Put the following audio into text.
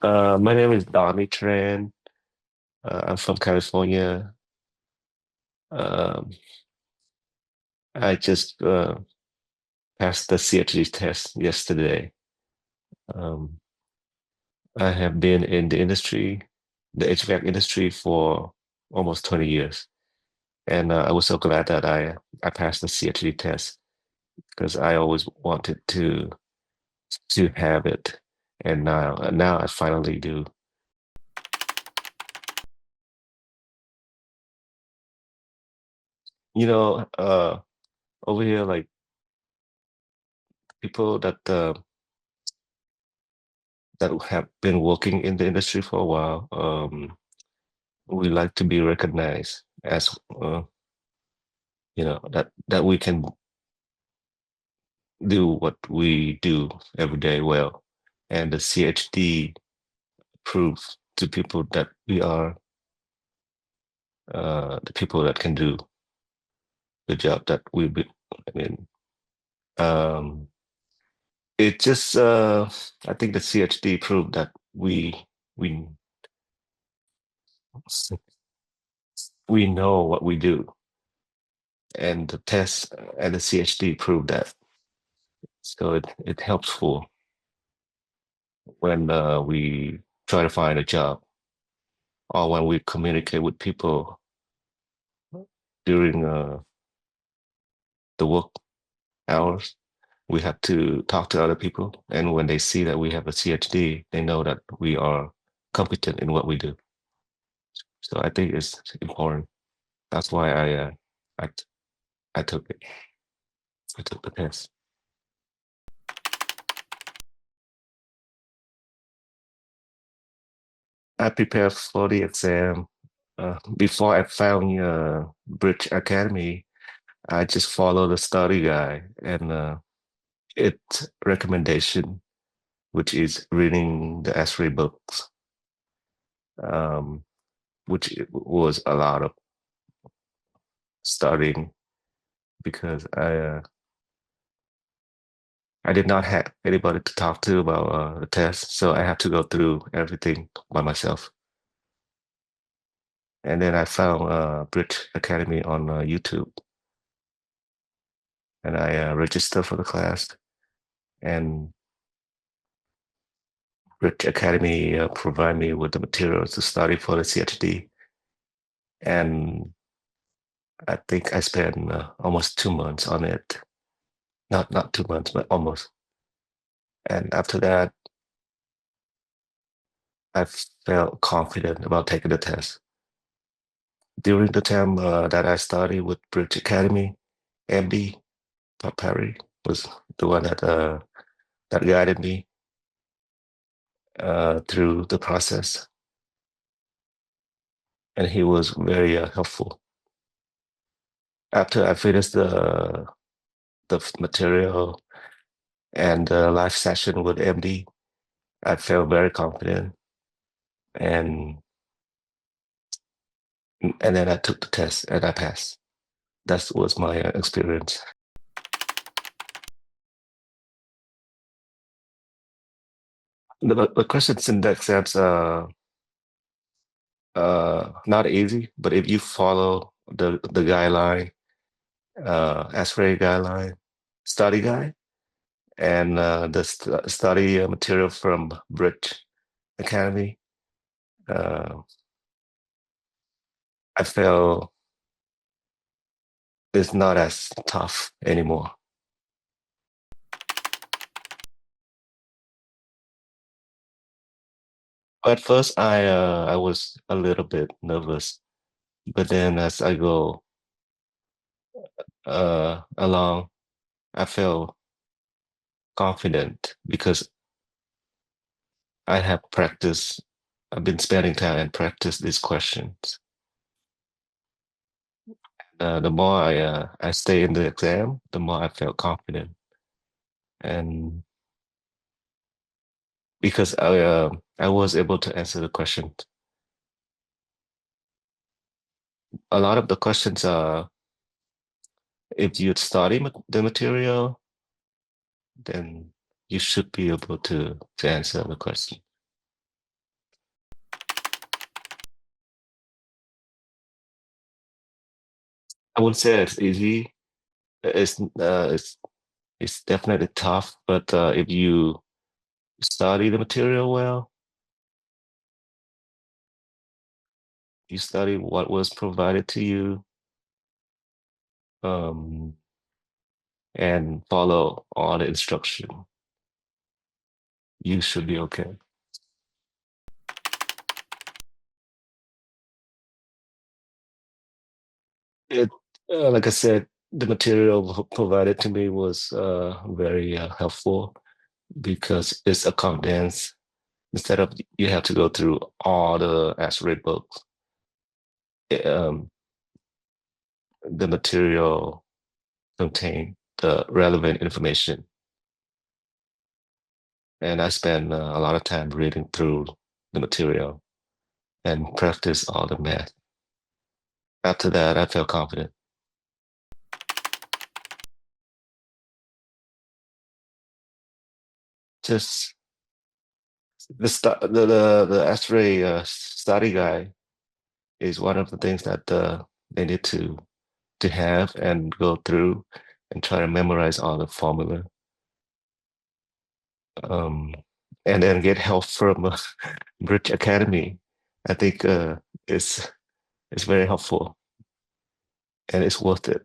My name is Donnie Tran. I'm from California. Um, I just passed the CHD test yesterday. Um, I have been in the industry, the HVAC industry, for almost 20 years, and I was so glad that I passed the CHD test because I always wanted to have it, and now I finally do. You know, over here, like people that have been working in the industry for a while. We like to be recognized as that we can do what we do every day well, and the CHD proves to people that we are the people that can do the job that we be. I mean, um, it just I think the CHD proved that we we know what we do, and the test and the CHD proved that. So it helps for when we try to find a job or when we communicate with people during the work hours. We have to talk to other people, and when they see that we have a CHD, they know that we are competent in what we do. So I think it's important. That's why I I took it. I took the test. I prepared for the exam. Before I found Bridge Academy, I just followed the study guide and its recommendation, which is reading the ASHRAE books, um, which was a lot of studying because I did not have anybody to talk to about the test, so I had to go through everything by myself. And then I found Bridge Academy on YouTube, and I registered for the class. And Bridge Academy provide me with the materials to study for the CHD. And I think I spent almost 2 months on it. Not 2 months, but almost. And after that, I felt confident about taking the test. During the time that I studied with Bridge Academy, MB Perry was the one that guided me through the process, and he was very helpful. After I finished the material and the live session with MD, I felt very confident, and and then I took the test and I passed. That was my experience. The questions in the exams are not easy, but if you follow the guideline, ASHRAE guideline, study guide, and the study material from Brit Academy, uh, I feel it's not as tough anymore. At first, I was a little bit nervous, but then as I go along, I feel confident because I have practiced. I've been spending time and practice these questions. The more I stay in the exam, the more I felt confident, and because I was able to answer the question. A lot of the questions are if you study the material, then you should be able to answer the question. I wouldn't say it's easy. It's definitely tough, but if you study the material well, you study what was provided to you, um, and follow all the instruction, you should be okay. It, like I said, the material provided to me was very helpful because it's a condensed. Instead of you have to go through all the ASHRAE books, um, the material contain the relevant information. And I spend a lot of time reading through the material and practice all the math. After that, I felt confident. Just the ASHRAE study guide is one of the things that they need to have and go through and try to memorize all the formula. Um, and then get help from Bridge Academy. I think it's very helpful and it's worth it.